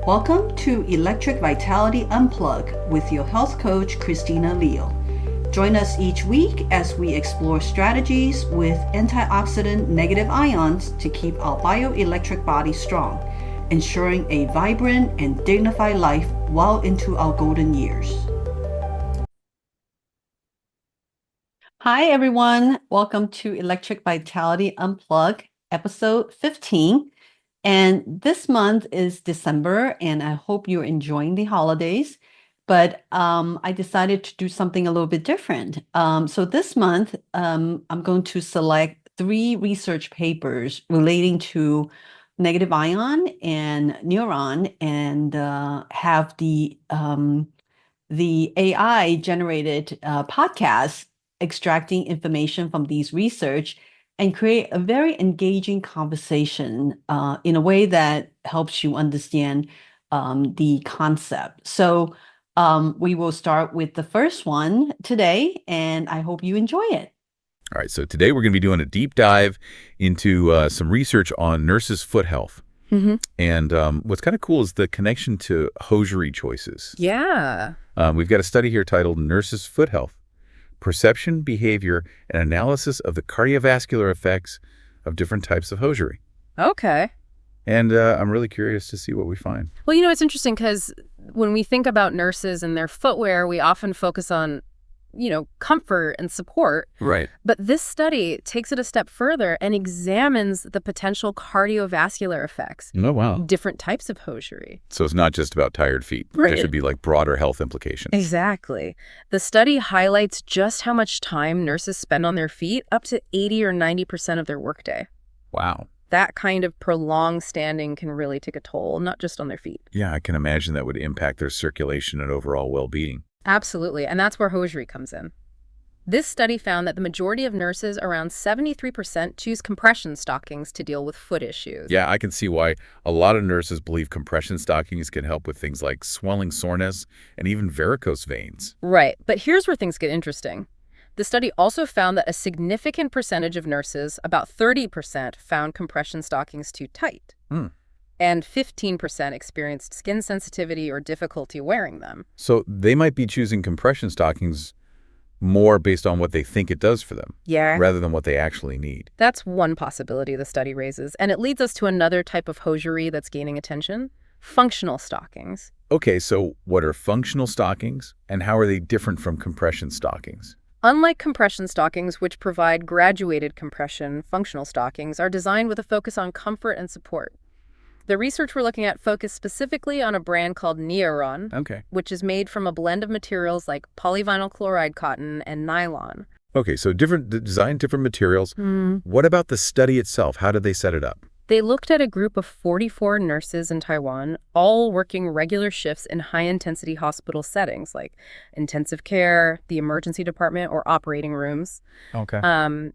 Welcome to Electric Vitality Unplugged with your health coach, Christina Leo. Join us each week as we explore strategies with antioxidant negative ions to keep our bioelectric body strong, ensuring a vibrant and dignified life well into our golden years. Hi, everyone. Welcome to Electric Vitality Unplugged, episode 15. And this month is December, and I hope you're enjoying the holidays. But I decided to do something a little bit different. So this month, I'm going to select 3 research papers relating to negative ion and Neoron, and have the AI generated podcast extracting information from these research and create a very engaging conversation in a way that helps you understand the concept. So we will start with the first one today, and I hope you enjoy it. All right, so today we're going to be doing a deep dive into some research on nurses' foot health. Mm-hmm. And what's kind of cool is the connection to hosiery choices. Yeah. We've got a study here titled Nurses' Foot Health, Perception, Behavior, and Analysis of the Cardiovascular Effects of Different Types of Hosiery. Okay. And I'm really curious to see what we find. Well, it's interesting because when we think about nurses and their footwear, we often focus on, comfort and support. Right. But this study takes it a step further and examines the potential cardiovascular effects. Oh, wow. Different types of hosiery. So it's not just about tired feet. Right. There should be like broader health implications. Exactly. The study highlights just how much time nurses spend on their feet, up to 80 or 90% of their workday. Wow. That kind of prolonged standing can really take a toll, not just on their feet. Yeah, I can imagine that would impact their circulation and overall well-being. Absolutely, and that's where hosiery comes in. This study found that the majority of nurses, around 73%, choose compression stockings to deal with foot issues. Yeah, I can see why a lot of nurses believe compression stockings can help with things like swelling, soreness, and even varicose veins. Right, but here's where things get interesting. The study also found that a significant percentage of nurses, about 30%, found compression stockings too tight. And 15% experienced skin sensitivity or difficulty wearing them. So they might be choosing compression stockings more based on what they think it does for them, Yeah. rather than what they actually need. That's one possibility the study raises, and it leads us to another type of hosiery that's gaining attention: functional stockings. Okay, so what are functional stockings, and how are they different from compression stockings? Unlike compression stockings, which provide graduated compression, functional stockings are designed with a focus on comfort and support. The research we're looking at focused specifically on a brand called Neoron, Okay. which is made from a blend of materials like polyvinyl chloride cotton and nylon. Okay, so different design, different materials. What about the study itself? How did they set it up? They looked at a group of 44 nurses in Taiwan, all working regular shifts in high-intensity hospital settings like intensive care, the emergency department, or operating rooms. Okay.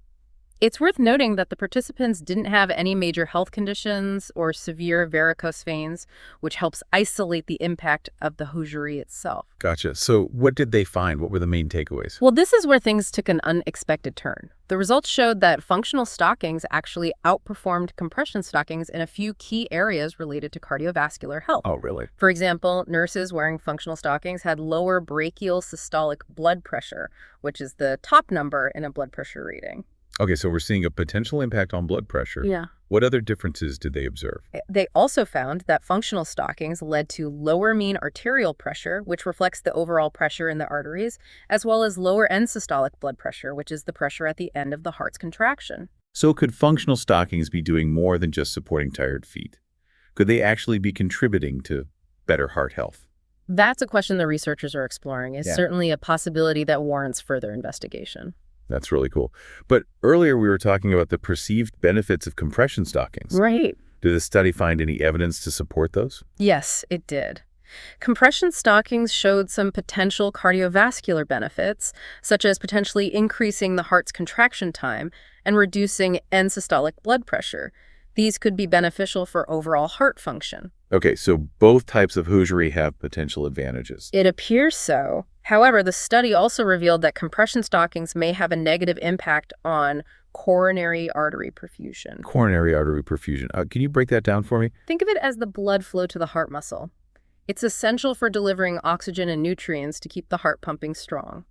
It's worth noting that the participants didn't have any major health conditions or severe varicose veins, which helps isolate the impact of the hosiery itself. Gotcha. So what did they find? What were the main takeaways? Well, this is where things took an unexpected turn. The results showed that functional stockings actually outperformed compression stockings in a few key areas related to cardiovascular health. Oh, really? For example, nurses wearing functional stockings had lower brachial systolic blood pressure, which is the top number in a blood pressure reading. Okay, so we're seeing a potential impact on blood pressure. Yeah. What other differences did they observe? They also found that functional stockings led to lower mean arterial pressure, which reflects the overall pressure in the arteries, as well as lower end systolic blood pressure, which is the pressure at the end of the heart's contraction. So could functional stockings be doing more than just supporting tired feet? Could they actually be contributing to better heart health? That's a question the researchers are exploring. It's Yeah. certainly a possibility that warrants further investigation. That's really cool. But earlier we were talking about the perceived benefits of compression stockings. Right. Did the study find any evidence to support those? Yes, it did. Compression stockings showed some potential cardiovascular benefits, such as potentially increasing the heart's contraction time and reducing end systolic blood pressure. These could be beneficial for overall heart function. Okay, so both types of hosiery have potential advantages. It appears so. However, the study also revealed that compression stockings may have a negative impact on coronary artery perfusion. Coronary artery perfusion. Can you break that down for me? Think of it as the blood flow to the heart muscle. It's essential for delivering oxygen and nutrients to keep the heart pumping strong.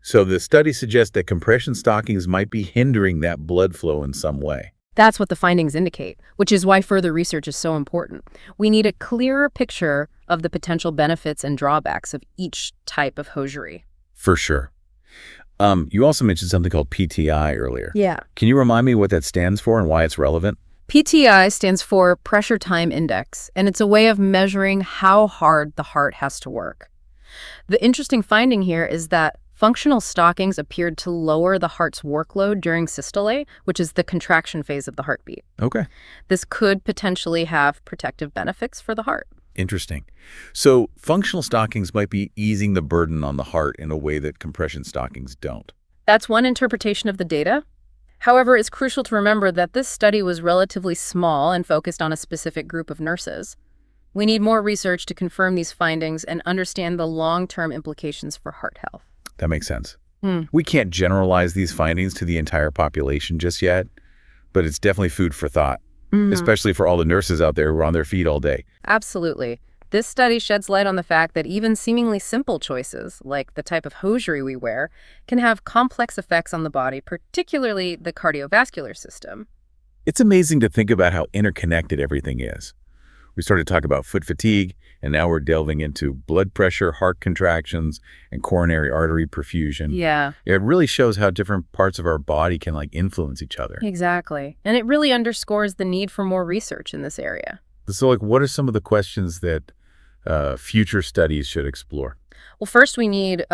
So the study suggests that compression stockings might be hindering that blood flow in some way. That's what the findings indicate, which is why further research is so important. We need a clearer picture of the potential benefits and drawbacks of each type of hosiery. For sure. You also mentioned something called PTI earlier. Yeah. Can you remind me what that stands for and why it's relevant? PTI stands for Pressure Time Index, and it's a way of measuring how hard the heart has to work. The interesting finding here is that functional stockings appeared to lower the heart's workload during systole, which is the contraction phase of the heartbeat. Okay. This could potentially have protective benefits for the heart. Interesting. So functional stockings might be easing the burden on the heart in a way that compression stockings don't. That's one interpretation of the data. However, it's crucial to remember that this study was relatively small and focused on a specific group of nurses. We need more research to confirm these findings and understand the long-term implications for heart health. That makes sense. We can't generalize these findings to the entire population just yet, but it's definitely food for thought, especially for all the nurses out there who are on their feet all day. Absolutely. This study sheds light on the fact that even seemingly simple choices, like the type of hosiery we wear, can have complex effects on the body, particularly the cardiovascular system. It's amazing to think about how interconnected everything is. We started talking about foot fatigue, and now we're delving into blood pressure, heart contractions, and coronary artery perfusion. Yeah, It really shows how different parts of our body can influence each other. exactly. And it really underscores the need for more research in this area. So what are some of the questions that future studies should explore? Well, first we need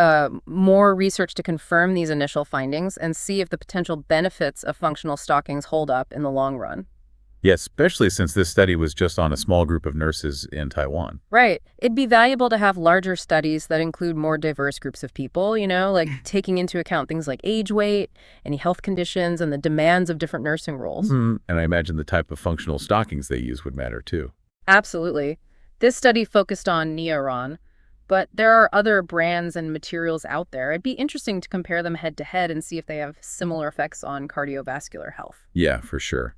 more research to confirm these initial findings and see if the potential benefits of functional stockings hold up in the long run. Yes, especially since this study was just on a small group of nurses in Taiwan. Right. It'd be valuable to have larger studies that include more diverse groups of people, like taking into account things like age, weight, any health conditions, and the demands of different nursing roles. And I imagine the type of functional stockings they use would matter too. Absolutely. This study focused on Neoron, but there are other brands and materials out there. It'd be interesting to compare them head to head and see if they have similar effects on cardiovascular health. Yeah, for sure.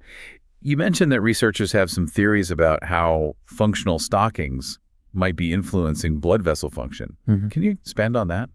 You mentioned that researchers have some theories about how functional stockings might be influencing blood vessel function. Can you expand on that?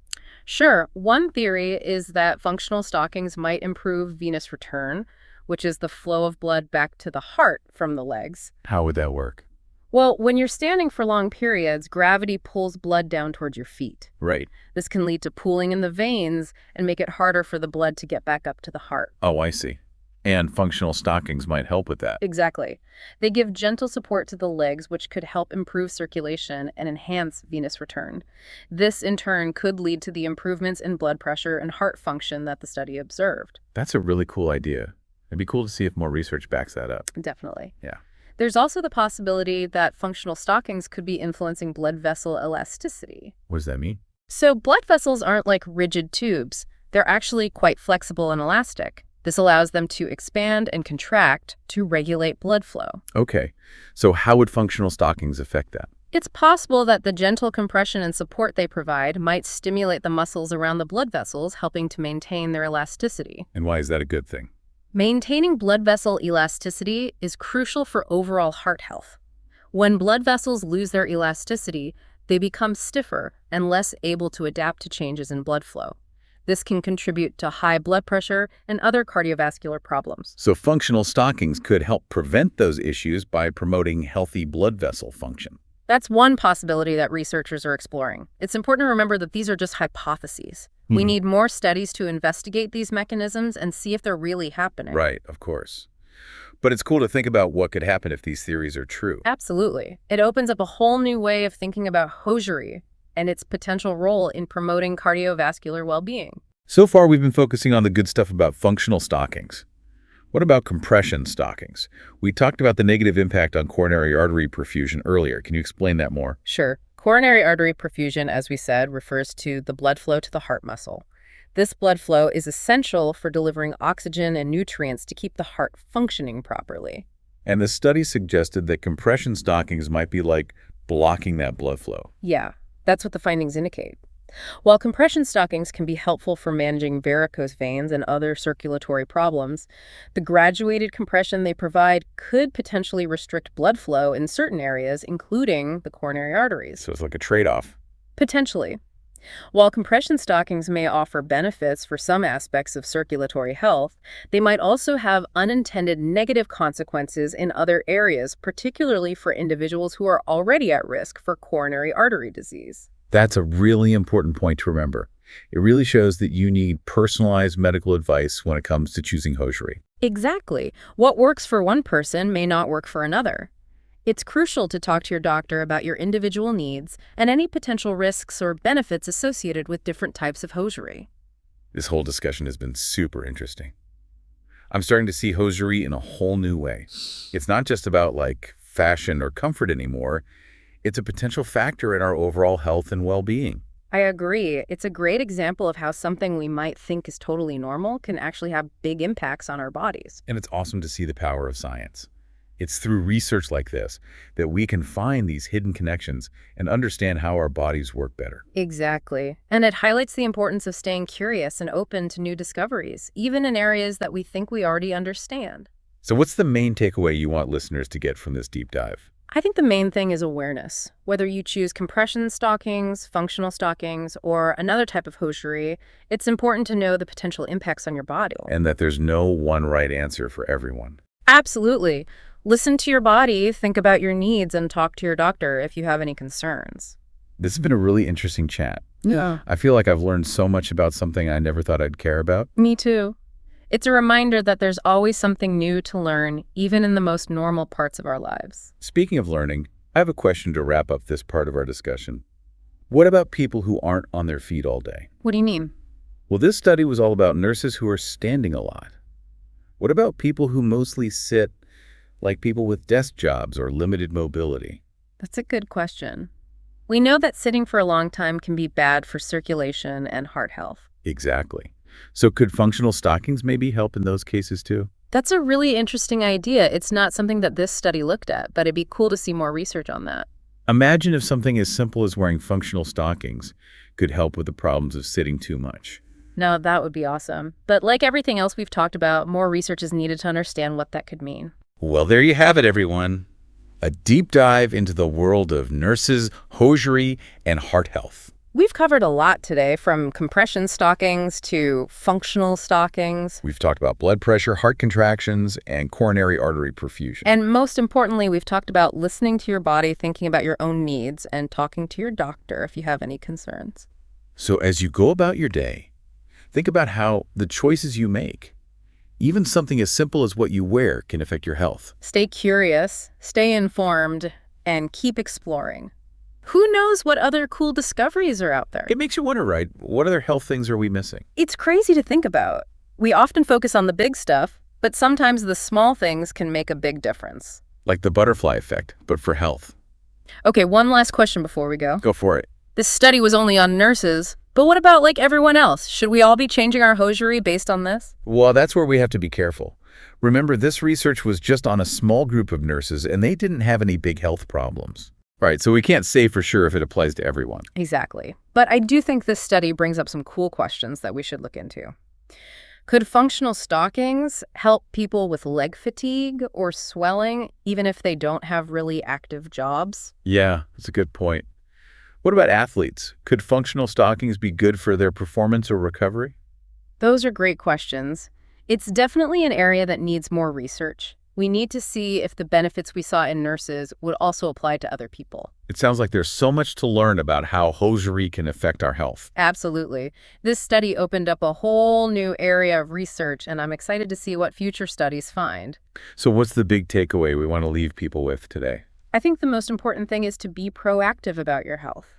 Sure. One theory is that functional stockings might improve venous return, which is the flow of blood back to the heart from the legs. How would that work? Well, when you're standing for long periods, gravity pulls blood down towards your feet. Right. This can lead to pooling in the veins and make it harder for the blood to get back up to the heart. Oh, I see. And functional stockings might help with that. Exactly. They give gentle support to the legs, which could help improve circulation and enhance venous return. This, in turn, could lead to the improvements in blood pressure and heart function that the study observed. That's a really cool idea. It'd be cool to see if more research backs that up. Definitely. Yeah. There's also the possibility that functional stockings could be influencing blood vessel elasticity. What does that mean? So blood vessels aren't like rigid tubes. They're actually quite flexible and elastic. This allows them to expand and contract to regulate blood flow. Okay. So how would functional stockings affect that? It's possible that the gentle compression and support they provide might stimulate the muscles around the blood vessels, helping to maintain their elasticity. And why is that a good thing? Maintaining blood vessel elasticity is crucial for overall heart health. When blood vessels lose their elasticity, they become stiffer and less able to adapt to changes in blood flow. This can contribute to high blood pressure and other cardiovascular problems. So functional stockings could help prevent those issues by promoting healthy blood vessel function. That's one possibility that researchers are exploring. It's important to remember that these are just hypotheses. We need more studies to investigate these mechanisms and see if they're really happening. Right, of course. But it's cool to think about what could happen if these theories are true. Absolutely. It opens up a whole new way of thinking about hosiery and its potential role in promoting cardiovascular well-being. So far, we've been focusing on the good stuff about functional stockings. What about compression stockings? We talked about the negative impact on coronary artery perfusion earlier. Can you explain that more? Sure. Coronary artery perfusion, as we said, refers to the blood flow to the heart muscle. This blood flow is essential for delivering oxygen and nutrients to keep the heart functioning properly. And the study suggested that compression stockings might be like blocking that blood flow. Yeah, that's what the findings indicate. While compression stockings can be helpful for managing varicose veins and other circulatory problems, the graduated compression they provide could potentially restrict blood flow in certain areas, including the coronary arteries. So it's like a trade-off. Potentially. While compression stockings may offer benefits for some aspects of circulatory health, they might also have unintended negative consequences in other areas, particularly for individuals who are already at risk for coronary artery disease. That's a really important point to remember. It really shows that you need personalized medical advice when it comes to choosing hosiery. Exactly. What works for one person may not work for another. It's crucial to talk to your doctor about your individual needs and any potential risks or benefits associated with different types of hosiery. This whole discussion has been super interesting. I'm starting to see hosiery in a whole new way. It's not just about like fashion or comfort anymore. It's a potential factor in our overall health and well-being. I agree. It's a great example of how something we might think is totally normal can actually have big impacts on our bodies. And it's awesome to see the power of science. It's through research like this that we can find these hidden connections and understand how our bodies work better. Exactly. And it highlights the importance of staying curious and open to new discoveries, even in areas that we think we already understand. So what's the main takeaway you want listeners to get from this deep dive? I think the main thing is awareness. Whether you choose compression stockings, functional stockings, or another type of hosiery, it's important to know the potential impacts on your body. And that there's no one right answer for everyone. Absolutely. Listen to your body, think about your needs, and talk to your doctor if you have any concerns. This has been a really interesting chat. Yeah. I feel like I've learned so much about something I never thought I'd care about. Me too. It's a reminder that there's always something new to learn, even in the most normal parts of our lives. Speaking of learning, I have a question to wrap up this part of our discussion. What about people who aren't on their feet all day? What do you mean? Well, this study was all about nurses who are standing a lot. What about people who mostly sit, like people with desk jobs or limited mobility? That's a good question. We know that sitting for a long time can be bad for circulation and heart health. Exactly. So could functional stockings maybe help in those cases too? That's a really interesting idea. It's not something that this study looked at, but it'd be cool to see more research on that. Imagine if something as simple as wearing functional stockings could help with the problems of sitting too much. No, that would be awesome. But like everything else we've talked about, more research is needed to understand what that could mean. Well, there you have it, everyone. A deep dive into the world of nurses, hosiery, and heart health. We've covered a lot today, from compression stockings to functional stockings. We've talked about blood pressure, heart contractions, and coronary artery perfusion. And most importantly, we've talked about listening to your body, thinking about your own needs, and talking to your doctor if you have any concerns. So as you go about your day, think about how the choices you make, even something as simple as what you wear, can affect your health. Stay curious, stay informed, and keep exploring. Who knows what other cool discoveries are out there? It makes you wonder, right? What other health things are we missing? It's crazy to think about. We often focus on the big stuff, but sometimes the small things can make a big difference. Like the butterfly effect, but for health. Okay, one last question before we go. Go for it. This study was only on nurses, but what about like everyone else? Should we all be changing our hosiery based on this? Well, that's where we have to be careful. Remember, this research was just on a small group of nurses, and they didn't have any big health problems. Right, so we can't say for sure if it applies to everyone. Exactly. But I do think this study brings up some cool questions that we should look into. Could functional stockings help people with leg fatigue or swelling, even if they don't have really active jobs? Yeah, that's a good point. What about athletes? Could functional stockings be good for their performance or recovery? Those are great questions. It's definitely an area that needs more research. We need to see if the benefits we saw in nurses would also apply to other people. It sounds like there's so much to learn about how hosiery can affect our health. Absolutely. This study opened up a whole new area of research, and I'm excited to see what future studies find. So what's the big takeaway we want to leave people with today? I think the most important thing is to be proactive about your health.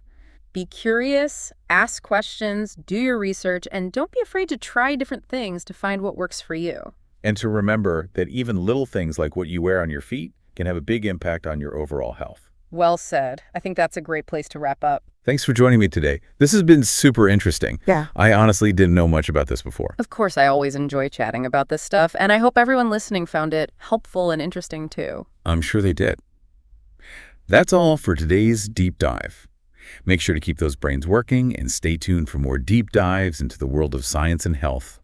Be curious, ask questions, do your research, and don't be afraid to try different things to find what works for you. And to remember that even little things like what you wear on your feet can have a big impact on your overall health. Well said. I think that's a great place to wrap up. Thanks for joining me today. This has been super interesting. Yeah. I honestly didn't know much about this before. Of course, I always enjoy chatting about this stuff, and I hope everyone listening found it helpful and interesting too. I'm sure they did. That's all for today's deep dive. Make sure to keep those brains working and stay tuned for more deep dives into the world of science and health.